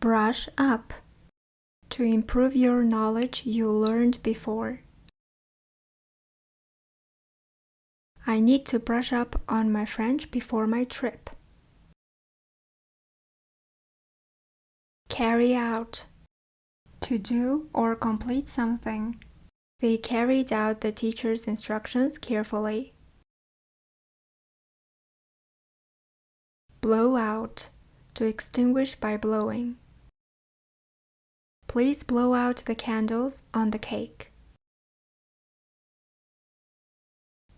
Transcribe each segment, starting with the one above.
Brush up. To improve your knowledge you learned before. I need to brush up on my French before my trip. Carry out. To do or complete something. They carried out the teacher's instructions carefully. Blow out. To extinguish by blowing. Please blow out the candles on the cake.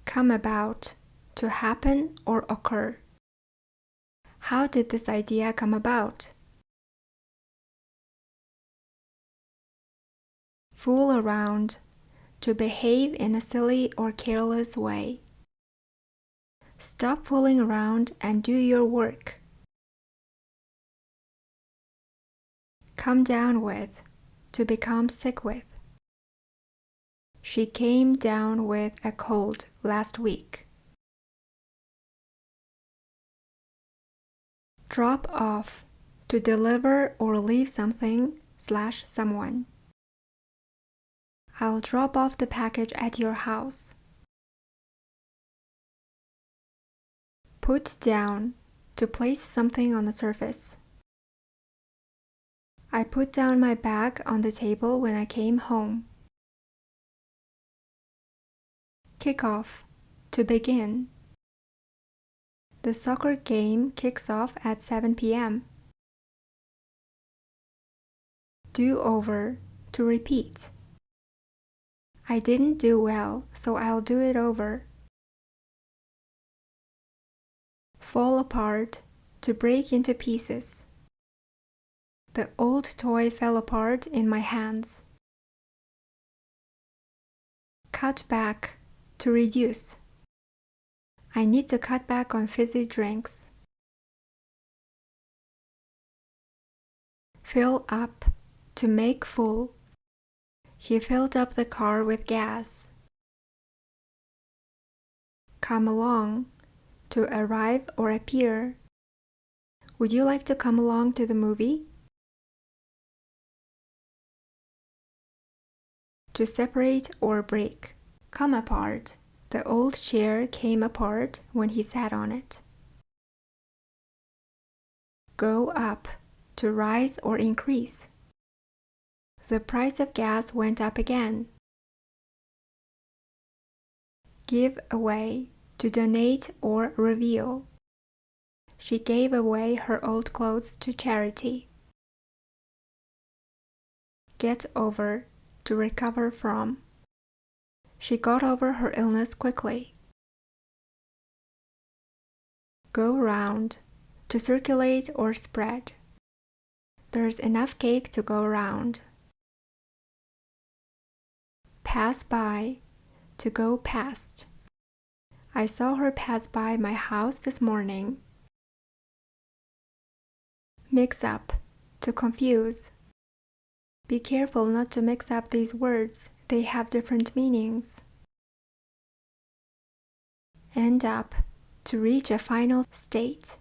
Come about. To happen or occur. How did this idea come about? Fool around. To behave in a silly or careless way. Stop fooling around and do your work. Come down with. To become sick with. She came down with a cold last week. Drop off. To deliver or leave something/someone. I'll drop off the package at your house. Put down. To place something on the surface. I put down my bag on the table when I came home. Kick off. To begin. The soccer game kicks off at 7 p.m. Do over. To repeat. I didn't do well, so I'll do it over. Fall apart. To break into pieces. The old toy fell apart in my hands. Cut back. To reduce. I need to cut back on fizzy drinks. Fill up. To make full. He filled up the car with gas. Come along. To arrive or appear. Would you like to come along to the movie? To separate or break. Come apart. The old chair came apart when he sat on it. Go up. To rise or increase. The price of gas went up again. Give away. To donate or reveal. She gave away her old clothes to charity. Get over. To recover from. She got over her illness quickly. Go round. To circulate or spread. There's enough cake to go round. Pass by. To go past. I saw her pass by my house this morning. Mix up. To confuse. Be careful not to mix up these words. They have different meanings. End up. To reach a final state.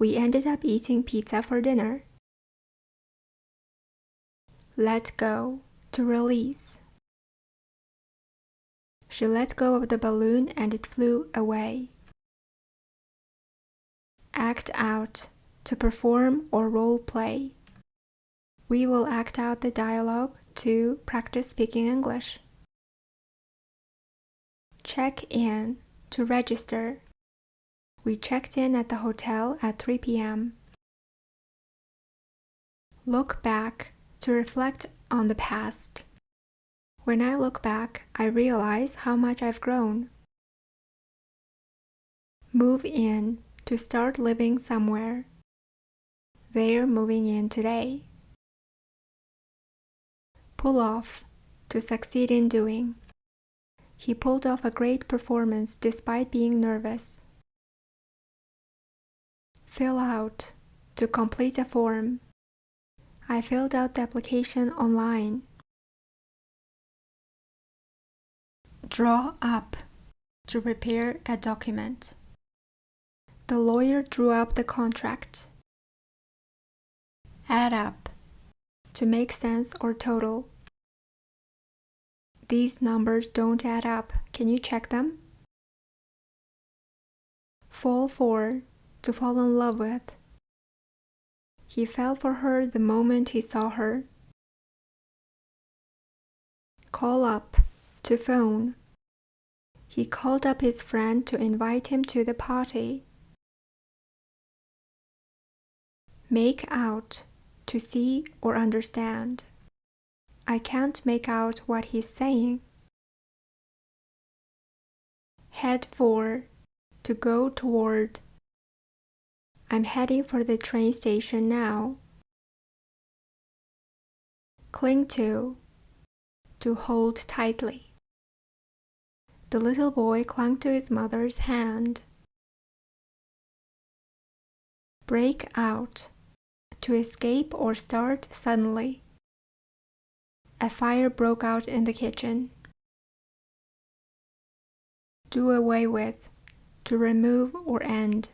We ended up eating pizza for dinner. Let go. To release. She let go of the balloon and it flew away. Act out. To perform or role play. We will act out the dialogue to practice speaking English. Check in. To register. We checked in at the hotel at 3 p.m. Look back. To reflect on the past. When I look back, I realize how much I've grown. Move in. To start living somewhere. They're moving in today. Pull off. To succeed in doing. He pulled off a great performance despite being nervous. Fill out. To complete a form. I filled out the application online. Draw up. To prepare a document. The lawyer drew up the contract. Add up, to make sense or total. These numbers don't add up. Can you check them? Fall for, to fall in love with. He fell for her the moment he saw her. Call up, to phone. He called up his friend to invite him to the party. Make out, to see or understand. I can't make out what he's saying. Head for, to go toward. I'm heading for the train station now. Cling to hold tightly. The little boy clung to his mother's hand. Break out, to escape or start suddenly. A fire broke out in the kitchen. Do away with, to remove or end.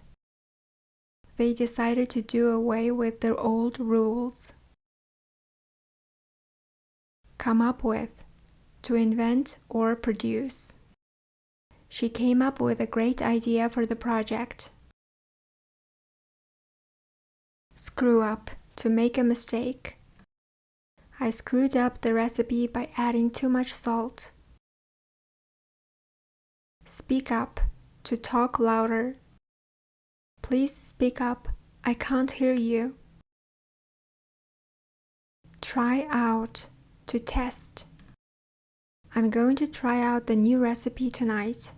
They decided to do away with their old rules. Come up with, to invent or produce. She came up with a great idea for the project. Screw up, to make a mistake. I screwed up the recipe by adding too much salt. Speak up, to talk louder. Please speak up, I can't hear you. Try out, to test. I'm going to try out the new recipe tonight.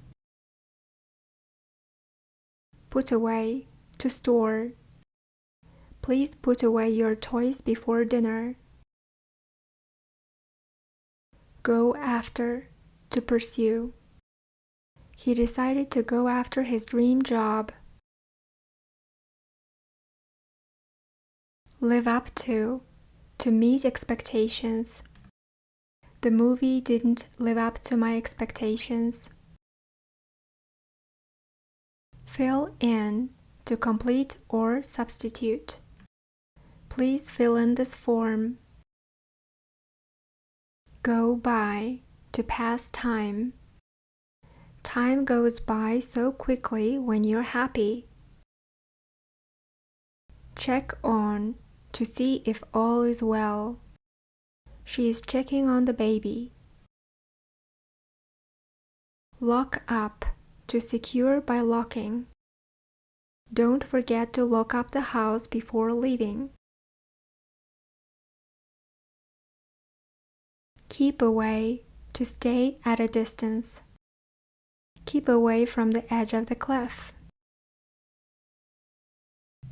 Put away, to store. Please put away your toys before dinner. Go after, to pursue. He decided to go after his dream job. Live up to meet expectations. The movie didn't live up to my expectations. Fill in, to complete or substitute. Please fill in this form. Go by, to pass time. Time goes by so quickly when you're happy. Check on, to see if all is well. She is checking on the baby. Lock up, to secure by locking. Don't forget to lock up the house before leaving. Keep away, to stay at a distance. Keep away from the edge of the cliff.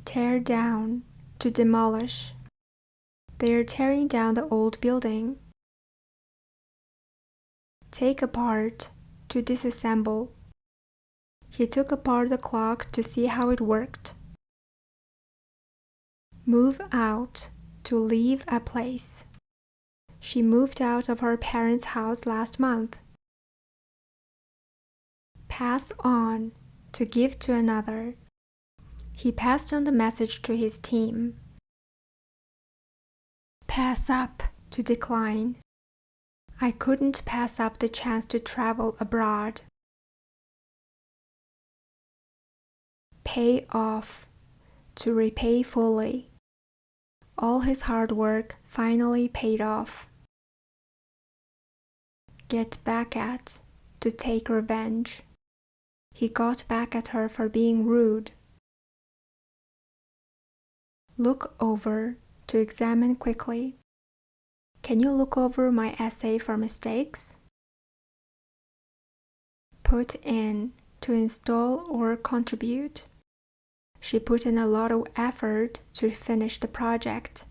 Tear down, to demolish. They are tearing down the old building. Take apart, to disassemble. He took apart the clock to see how it worked. Move out, to leave a place. She moved out of her parents' house last month. Pass on, to give to another. He passed on the message to his team. Pass up, to decline. I couldn't pass up the chance to travel abroad. Pay off, to repay fully. All his hard work finally paid off. Get back at, to take revenge. He got back at her for being rude. Look over, to examine quickly. Can you look over my essay for mistakes? Put in, to install or contribute. She put in a lot of effort to finish the project.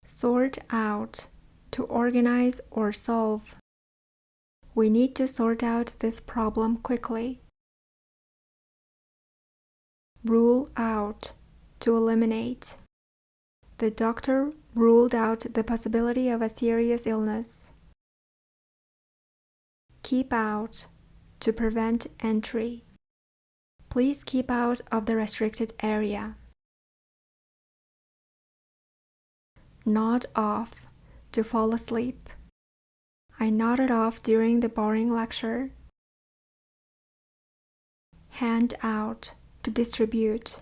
Sort out, to organize or solve. We need to sort out this problem quickly. Rule out, to eliminate. The doctor ruled out the possibility of a serious illness. Keep out, to prevent entry. Please keep out of the restricted area. nod off to fall asleep. I nodded off during the boring lecture. Hand out to distribute.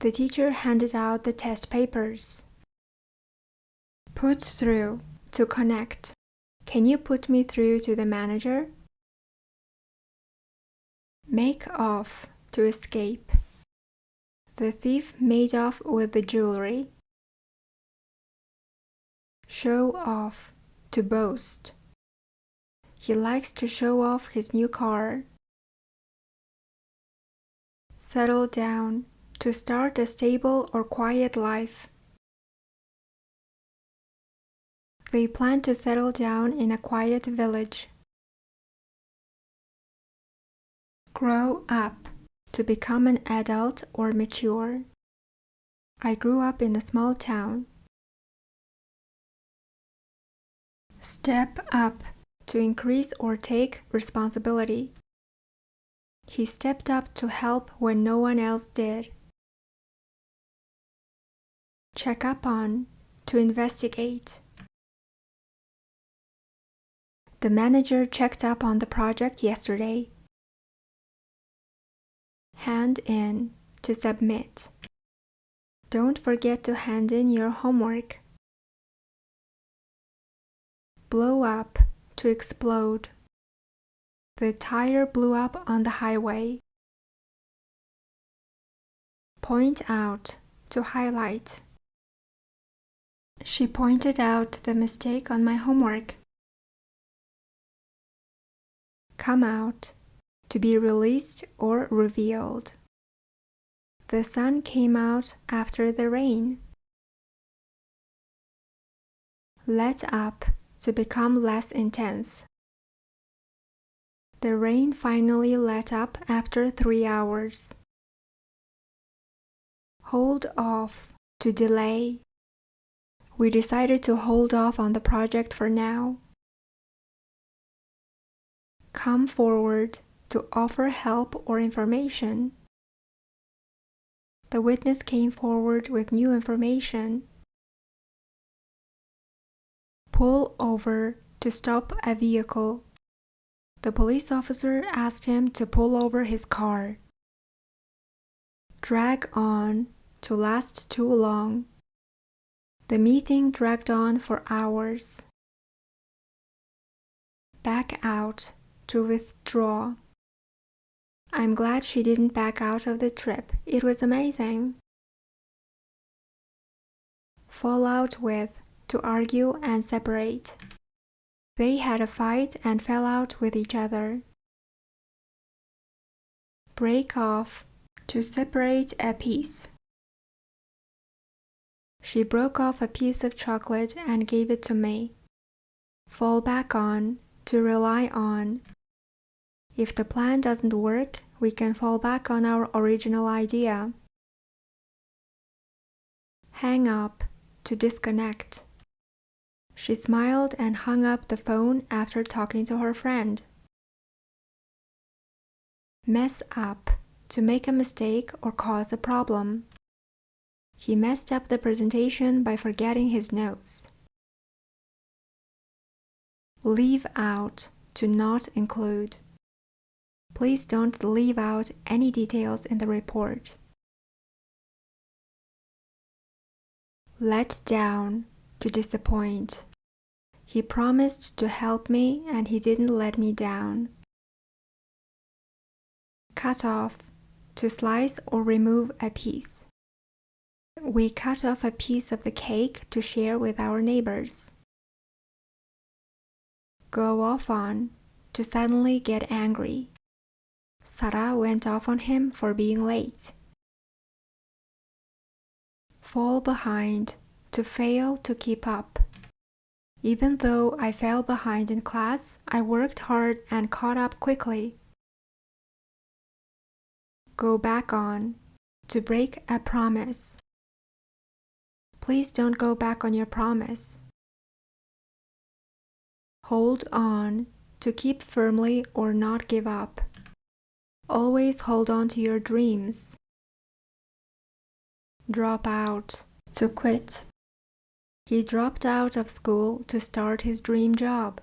The teacher handed out the test papers. Put through to connect. Can you put me through to the manager? Make off to escape. The thief made off with the jewelry. Show off to boast. He likes to show off his new car. Settle down to start a stable or quiet life. They plan to settle down in a quiet village. Grow up to become an adult or mature. I grew up in a small town. Step up to increase or take responsibility. He stepped up to help when no one else did. Check up on to investigate. The manager checked up on the project yesterday. Hand in to submit. Don't forget to hand in your homework. Blow up to explode. The tire blew up on the highway. Point out to highlight. She pointed out the mistake on my homework. Come out to be released or revealed. The sun came out after the rain. Let up to become less intense. The rain finally let up after 3 hours. Hold off to delay. We decided to hold off on the project for now. Come forward to offer help or information. The witness came forward with new information. Pull over to stop a vehicle. The police officer asked him to pull over his car. Drag on to last too long. The meeting dragged on for hours. Back out to withdraw. I'm glad she didn't back out of the trip. It was amazing. Fall out with to argue and separate. They had a fight and fell out with each other. Break off to separate a piece. She broke off a piece of chocolate and gave it to me. Fall back on to rely on. If the plan doesn't work, we can fall back on our original idea. Hang up to disconnect. She smiled and hung up the phone after talking to her friend. Mess up to make a mistake or cause a problem. He messed up the presentation by forgetting his notes. Leave out to not include. Please don't leave out any details in the report. Let down to disappoint. He promised to help me and he didn't let me down. Cut off to slice or remove a piece. We cut off a piece of the cake to share with our neighbors. Go off on to suddenly get angry. Sarah went off on him for being late. Fall behind to fail to keep up. Even though I fell behind in class, I worked hard and caught up quickly. Go back on to break a promise. Please don't go back on your promise. Hold on to keep firmly or not give up. Always hold on to your dreams. Drop out to quit. He dropped out of school to start his dream job.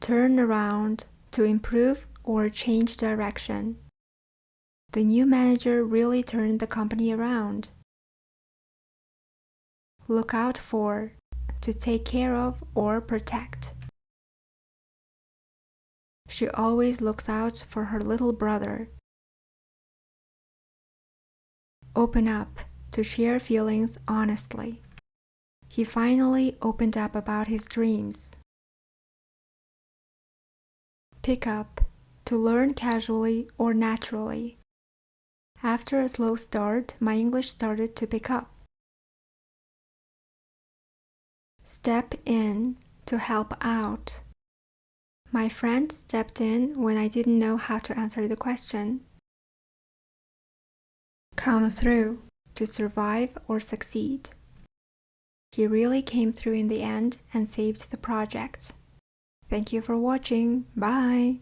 Turn around to improve or change direction. The new manager really turned the company around. Look out for, to take care of or protect. She always looks out for her little brother. Open up, to share feelings honestly. He finally opened up about his dreams. Pick up, to learn casually or naturally. After a slow start, my English started to pick up. Step in, to help out. My friend stepped in when I didn't know how to answer the question. Come through, to survive or succeed. He really came through in the end and saved the project. Thank you for watching. Bye!